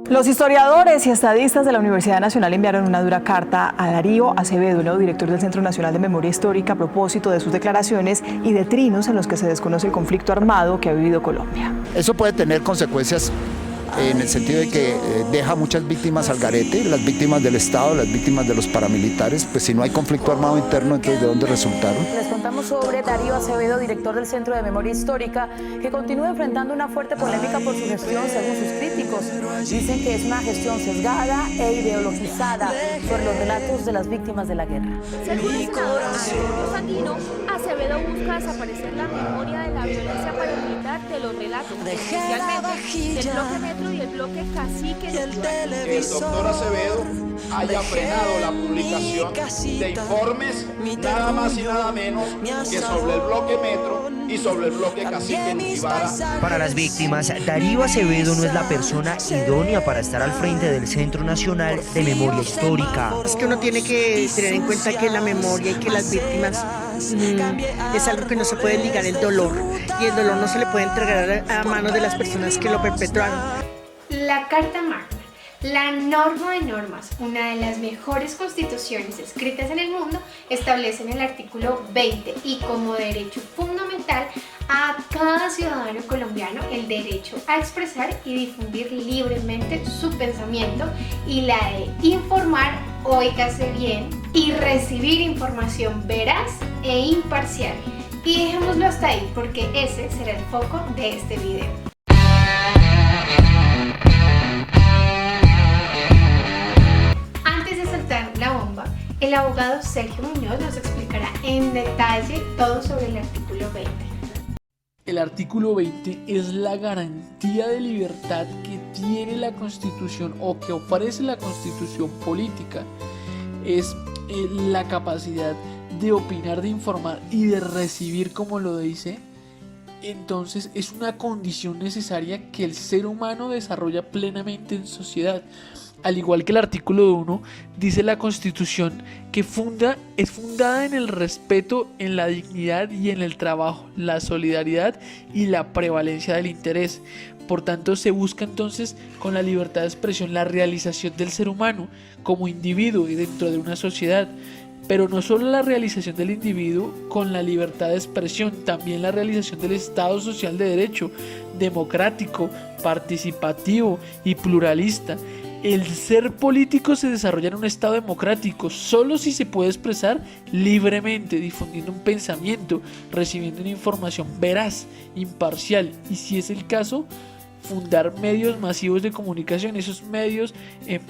Los historiadores y estadistas de la Universidad Nacional enviaron una dura carta a Darío Acevedo, nuevo director del Centro Nacional de Memoria Histórica, a propósito de sus declaraciones y de trinos en los que se desconoce el conflicto armado que ha vivido Colombia. Eso puede tener consecuencias en el sentido de que deja muchas víctimas al garete, las víctimas del Estado, las víctimas de los paramilitares, pues si no hay conflicto armado interno, entonces ¿de dónde resultaron? Les contamos sobre Darío Acevedo, director del Centro de Memoria Histórica, que continúa enfrentando una fuerte polémica por su gestión según sus críticos. Dicen que es una gestión sesgada e ideologizada sobre los relatos de las víctimas de la guerra. Según el senador Antonio Sandino, Acevedo busca desaparecer la memoria de la violencia paramilitar de los relatos, especialmente del bloque Metro y el bloque Cacique. Que el doctor Acevedo haya frenado la publicación de informes nada más y nada menos que sobre el bloque Metro y sobre el bloque Cacique en Ibarra. Para las víctimas, Darío Acevedo no es la persona idónea para estar al frente del Centro Nacional de Memoria Histórica. Es que uno tiene que tener en cuenta que la memoria y que las víctimas es algo que no se puede ligar el dolor, y el dolor no se le puede entregar a manos de las personas que lo perpetraron. La Carta Magna, la norma de normas, una de las mejores constituciones escritas en el mundo, establece en el artículo 20 y como derecho fundamental a cada ciudadano colombiano el derecho a expresar y difundir libremente su pensamiento y la de informar, óigase bien, y recibir información veraz e imparcial. Y dejémoslo hasta ahí porque ese será el foco de este video. El abogado Sergio Muñoz nos explicará en detalle todo sobre el artículo 20. El artículo 20 es la garantía de libertad que tiene la Constitución o que ofrece la Constitución política. Es la capacidad de opinar, de informar y de recibir, como lo dice. Entonces es una condición necesaria que el ser humano desarrolla plenamente en sociedad. Al igual que el artículo 1, dice la Constitución que es fundada en el respeto, en la dignidad y en el trabajo, la solidaridad y la prevalencia del interés. Por tanto, se busca entonces con la libertad de expresión la realización del ser humano como individuo y dentro de una sociedad. Pero no solo la realización del individuo con la libertad de expresión, también la realización del Estado social de derecho, democrático, participativo y pluralista. El ser político se desarrolla en un Estado democrático solo si se puede expresar libremente, difundiendo un pensamiento, recibiendo una información veraz, imparcial y, si es el caso, fundar medios masivos de comunicación, esos medios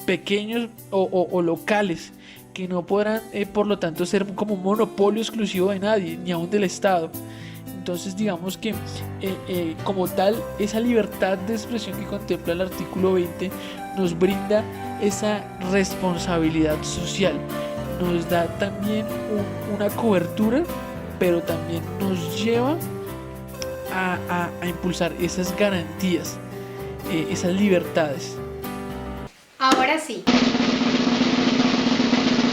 pequeños o locales que no podrán por lo tanto ser como un monopolio exclusivo de nadie, ni aún del Estado. Entonces digamos que como tal esa libertad de expresión que contempla el artículo 20 nos brinda esa responsabilidad social, nos da también una cobertura, pero también nos lleva a impulsar esas garantías, esas libertades. Ahora sí.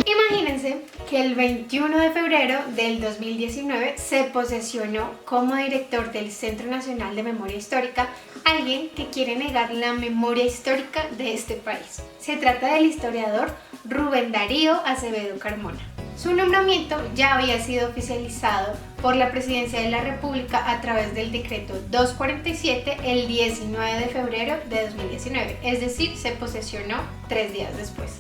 Imagínense que el 21 de febrero del 2019 se posesionó como director del Centro Nacional de Memoria Histórica alguien que quiere negar la memoria histórica de este país. Se trata del historiador Rubén Darío Acevedo Carmona. Su nombramiento ya había sido oficializado por la Presidencia de la República a través del decreto 247 el 19 de febrero de 2019, es decir, se posesionó 3 días después.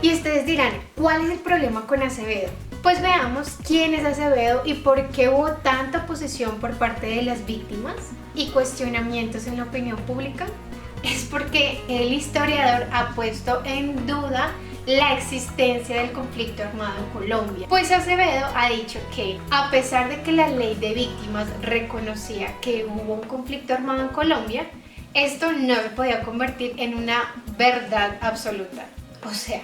Y ustedes dirán, ¿cuál es el problema con Acevedo? Pues veamos quién es Acevedo y por qué hubo tanta oposición por parte de las víctimas y cuestionamientos en la opinión pública. Es porque el historiador ha puesto en duda la existencia del conflicto armado en Colombia. Pues Acevedo ha dicho que, a pesar de que la ley de víctimas reconocía que hubo un conflicto armado en Colombia, esto no se podía convertir en una verdad absoluta. O sea,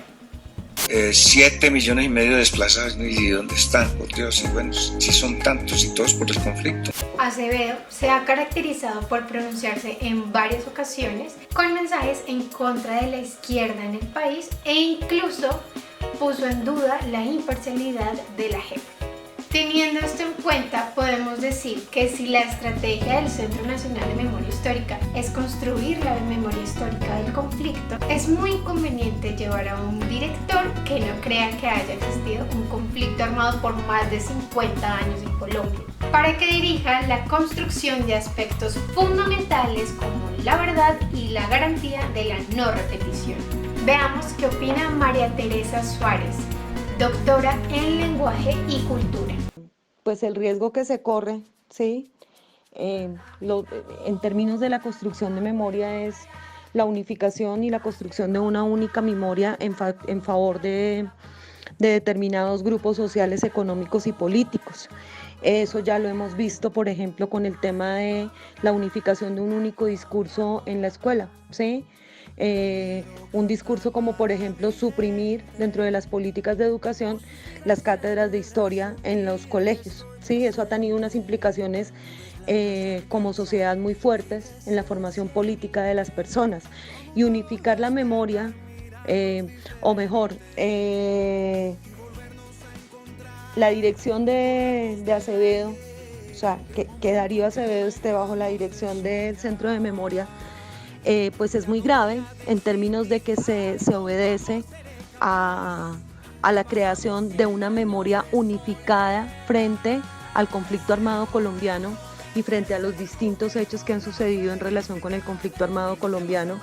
7,5 millones de desplazados, ¿y dónde están? Por Dios, y bueno, si son tantos y todos por el conflicto. Acevedo se ha caracterizado por pronunciarse en varias ocasiones con mensajes en contra de la izquierda en el país e incluso puso en duda la imparcialidad de la JEP. Teniendo esto en cuenta, podemos decir que si la estrategia del Centro Nacional de Memoria Histórica es construir la memoria histórica del conflicto, es muy inconveniente llevar a un director que no crea que haya existido un conflicto armado por más de 50 años en Colombia, para que dirija la construcción de aspectos fundamentales como la verdad y la garantía de la no repetición. Veamos qué opina María Teresa Suárez, doctora en Lenguaje y Cultura. Pues el riesgo que se corre, ¿sí? En términos de la construcción de memoria es la unificación y la construcción de una única memoria en favor de determinados grupos sociales, económicos y políticos. Eso ya lo hemos visto, por ejemplo, con el tema de la unificación de un único discurso en la escuela, ¿sí? Un discurso como, por ejemplo, suprimir dentro de las políticas de educación las cátedras de historia en los colegios, ¿sí? Eso ha tenido unas implicaciones como sociedad muy fuertes en la formación política de las personas. Y unificar la memoria, o mejor, la dirección de Acevedo, o sea, que Darío Acevedo esté bajo la dirección del Centro de Memoria, pues es muy grave en términos de que se obedece a la creación de una memoria unificada frente al conflicto armado colombiano y frente a los distintos hechos que han sucedido en relación con el conflicto armado colombiano,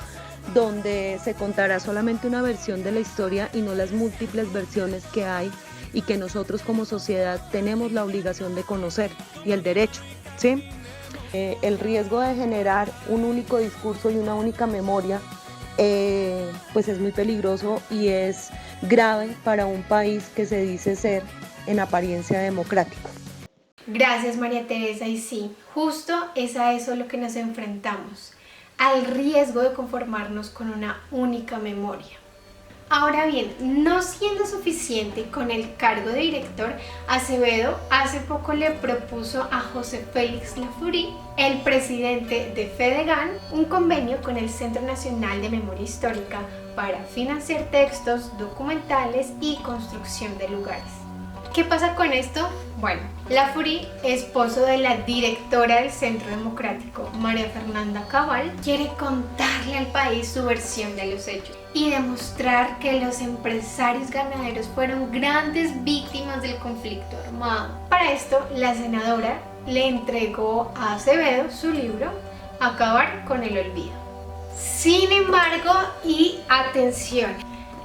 donde se contará solamente una versión de la historia y no las múltiples versiones que hay y que nosotros como sociedad tenemos la obligación de conocer y el derecho, ¿sí? El riesgo de generar un único discurso y una única memoria pues es muy peligroso y es grave para un país que se dice ser en apariencia democrático. Gracias, María Teresa, y sí, justo es a eso lo que nos enfrentamos, al riesgo de conformarnos con una única memoria. Ahora bien, no siendo suficiente con el cargo de director, Acevedo hace poco le propuso a José Félix Lafourcade, el presidente de FEDEGAN, un convenio con el Centro Nacional de Memoria Histórica para financiar textos, documentales y construcción de lugares. ¿Qué pasa con esto? Bueno, Lafourcade, esposo de la directora del Centro Democrático, María Fernanda Cabal, quiere contarle al país su versión de los hechos y demostrar que los empresarios ganaderos fueron grandes víctimas del conflicto armado. Para esto, la senadora le entregó a Acevedo su libro, Acabar con el Olvido. Sin embargo, y atención,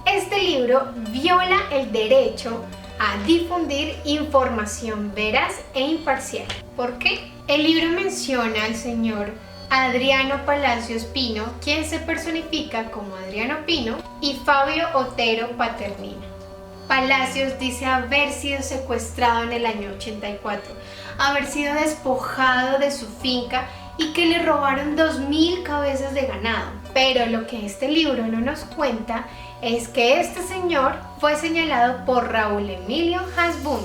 este libro viola el derecho a difundir información veraz e imparcial. ¿Por qué? El libro menciona al señor Adriano Palacios Pino, quien se personifica como Adriano Pino, y Fabio Otero Paternina. Palacios dice haber sido secuestrado en el año 84, haber sido despojado de su finca y que le robaron 2.000 cabezas de ganado. Pero lo que este libro no nos cuenta es que este señor fue señalado por Raúl Emilio Hasbún.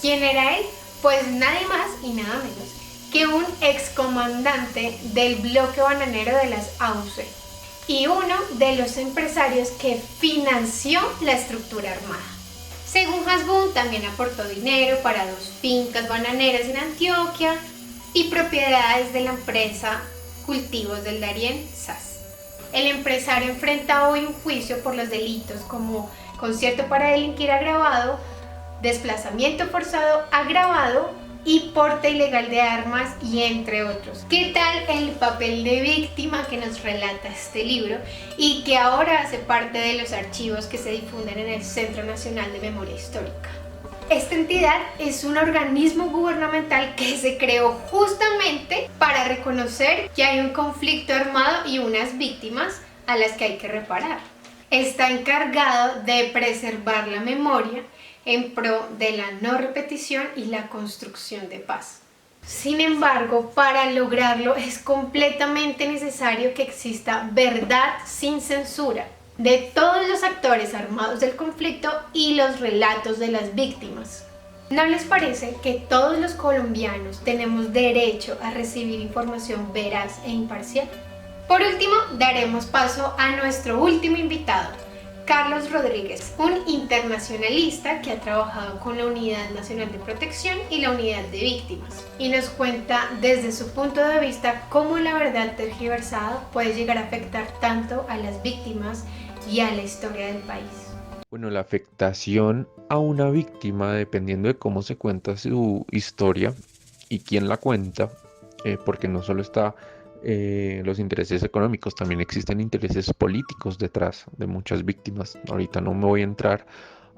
¿Quién era él? Pues nadie más y nada menos que un excomandante del bloque bananero de las AUC y uno de los empresarios que financió la estructura armada. Según Hasbún, también aportó dinero para 2 fincas bananeras en Antioquia y propiedades de la empresa Cultivos del Darién SAS. El empresario enfrenta hoy un juicio por los delitos como concierto para delinquir agravado, desplazamiento forzado agravado y porte ilegal de armas, y entre otros. ¿Qué tal el papel de víctima que nos relata este libro y que ahora hace parte de los archivos que se difunden en el Centro Nacional de Memoria Histórica? Esta entidad es un organismo gubernamental que se creó justamente para reconocer que hay un conflicto armado y unas víctimas a las que hay que reparar. Está encargado de preservar la memoria en pro de la no repetición y la construcción de paz. Sin embargo, para lograrlo es completamente necesario que exista verdad sin censura de todos los actores armados del conflicto y los relatos de las víctimas. ¿No les parece que todos los colombianos tenemos derecho a recibir información veraz e imparcial? Por último, daremos paso a nuestro último invitado, Carlos Rodríguez, un internacionalista que ha trabajado con la Unidad Nacional de Protección y la Unidad de Víctimas, y nos cuenta desde su punto de vista cómo la verdad tergiversada puede llegar a afectar tanto a las víctimas y a la historia del país. Bueno, la afectación a una víctima, dependiendo de cómo se cuenta su historia y quién la cuenta, porque no solo está los intereses económicos, también existen intereses políticos detrás de muchas víctimas. Ahorita no me voy a entrar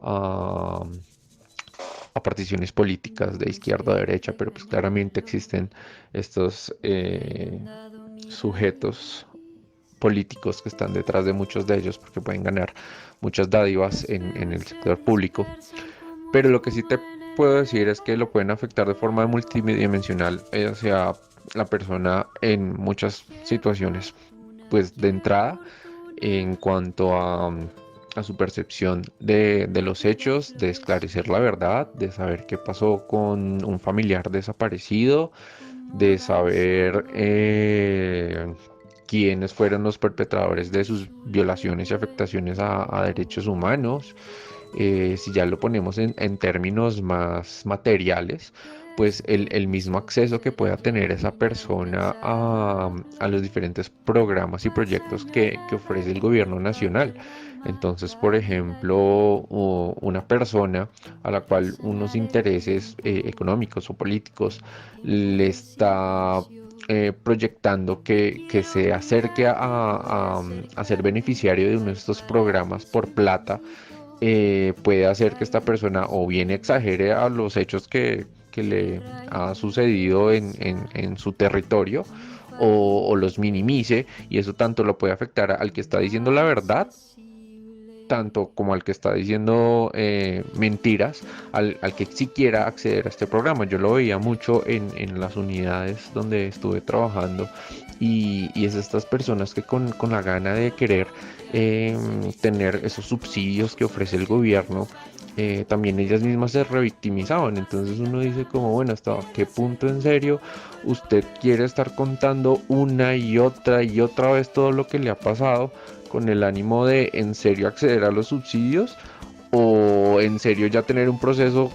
a particiones políticas de izquierda o derecha, pero pues claramente existen estos sujetos políticos que están detrás de muchos de ellos porque pueden ganar muchas dádivas en el sector público. Pero lo que sí te puedo decir es que lo pueden afectar de forma multidimensional hacia la persona en muchas situaciones. Pues de entrada, en cuanto a su percepción de los hechos, de esclarecer la verdad, de saber qué pasó con un familiar desaparecido, de saber quiénes fueron los perpetradores de sus violaciones y afectaciones a derechos humanos. Si ya lo ponemos en términos más materiales, pues el mismo acceso que pueda tener esa persona a los diferentes programas y proyectos que ofrece el gobierno nacional. Entonces, por ejemplo, una persona a la cual unos intereses económicos o políticos le está proyectando que se acerque a ser beneficiario de uno de estos programas por plata, puede hacer que esta persona o bien exagere a los hechos que le ha sucedido en su territorio, o los minimice, y eso tanto lo puede afectar al que está diciendo la verdad, tanto como al que está diciendo mentiras, al que sí quiera acceder a este programa. Yo lo veía mucho en las unidades donde estuve trabajando, y es estas personas que con la gana de querer tener esos subsidios que ofrece el gobierno, también ellas mismas se revictimizaban. Entonces uno dice como, bueno, ¿hasta qué punto en serio usted quiere estar contando una y otra vez todo lo que le ha pasado con el ánimo de en serio acceder a los subsidios, o en serio ya tener un proceso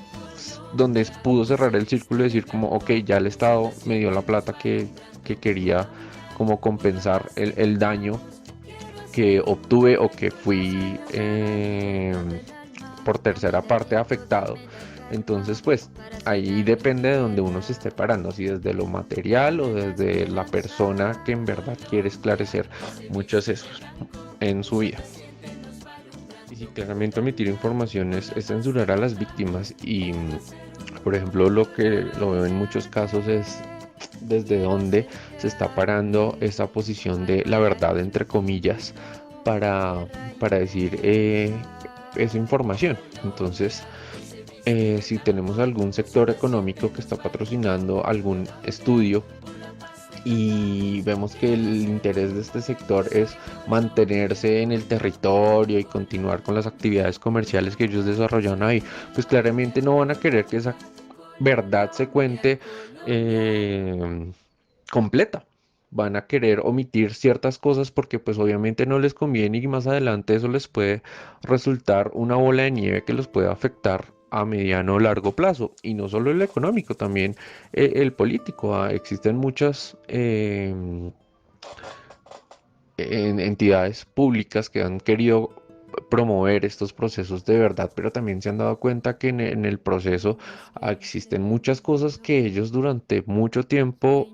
donde pudo cerrar el círculo y decir como, ok, ya el Estado me dio la plata que quería como compensar el daño que obtuve o que fui por tercera parte afectado? Entonces pues ahí depende de donde uno se esté parando, si desde lo material o desde la persona que en verdad quiere esclarecer muchos hechos en su vida. Y si claramente omitir información es censurar a las víctimas, y por ejemplo lo que lo veo en muchos casos es desde dónde se está parando esa posición de la verdad entre comillas para decir esa información. Entonces si tenemos algún sector económico que está patrocinando algún estudio y vemos que el interés de este sector es mantenerse en el territorio y continuar con las actividades comerciales que ellos desarrollan ahí, pues claramente no van a querer que esa verdad se cuente completa. Van a querer omitir ciertas cosas porque pues obviamente no les conviene, y más adelante eso les puede resultar una bola de nieve que los puede afectar a mediano o largo plazo, y no solo el económico, también el político. Existen muchas entidades públicas que han querido promover estos procesos de verdad, pero también se han dado cuenta que en el proceso existen muchas cosas que ellos durante mucho tiempo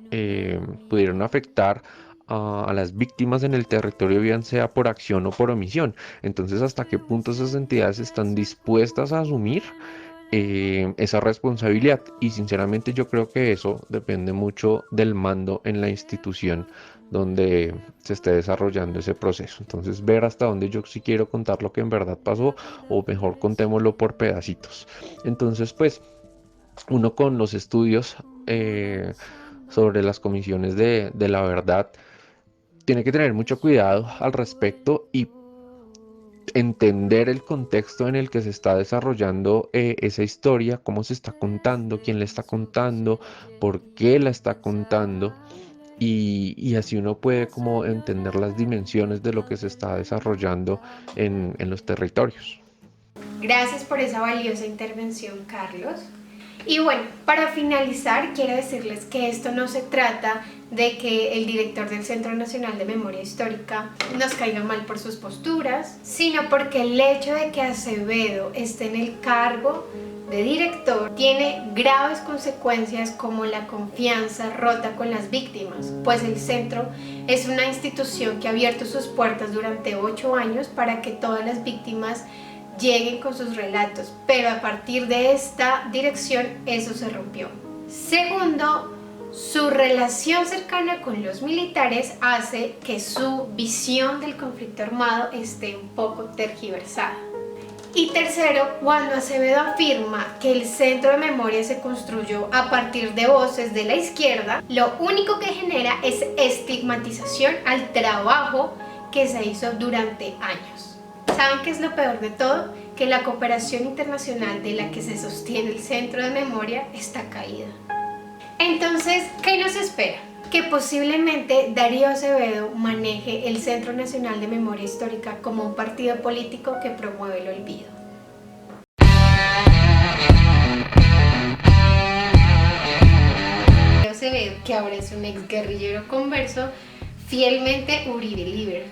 pudieron afectar a las víctimas en el territorio, bien sea por acción o por omisión. Entonces, ¿hasta qué punto esas entidades están dispuestas a asumir esa responsabilidad? Y sinceramente yo creo que eso depende mucho del mando en la institución donde se esté desarrollando ese proceso. Entonces, ver hasta dónde yo sí quiero contar lo que en verdad pasó, o mejor contémoslo por pedacitos. Entonces, pues uno con los estudios sobre las comisiones de la verdad tiene que tener mucho cuidado al respecto y entender el contexto en el que se está desarrollando esa historia, cómo se está contando, quién la está contando, por qué la está contando, y así uno puede como entender las dimensiones de lo que se está desarrollando en los territorios. Gracias por esa valiosa intervención, Carlos. Y bueno, para finalizar, quiero decirles que esto no se trata de que el director del Centro Nacional de Memoria Histórica nos caiga mal por sus posturas, sino porque el hecho de que Acevedo esté en el cargo de director tiene graves consecuencias como la confianza rota con las víctimas, pues el centro es una institución que ha abierto sus puertas durante 8 años para que todas las víctimas lleguen con sus relatos, pero a partir de esta dirección eso se rompió. Segundo, su relación cercana con los militares hace que su visión del conflicto armado esté un poco tergiversada. Y tercero, cuando Acevedo afirma que el Centro de Memoria se construyó a partir de voces de la izquierda, lo único que genera es estigmatización al trabajo que se hizo durante años. ¿Saben qué es lo peor de todo? Que la cooperación internacional de la que se sostiene el Centro de Memoria está caída. Entonces, ¿qué nos espera? Que posiblemente Darío Acevedo maneje el Centro Nacional de Memoria Histórica como un partido político que promueve el olvido. Darío Acevedo, que ahora es un exguerrillero converso, fielmente Uribe Liber.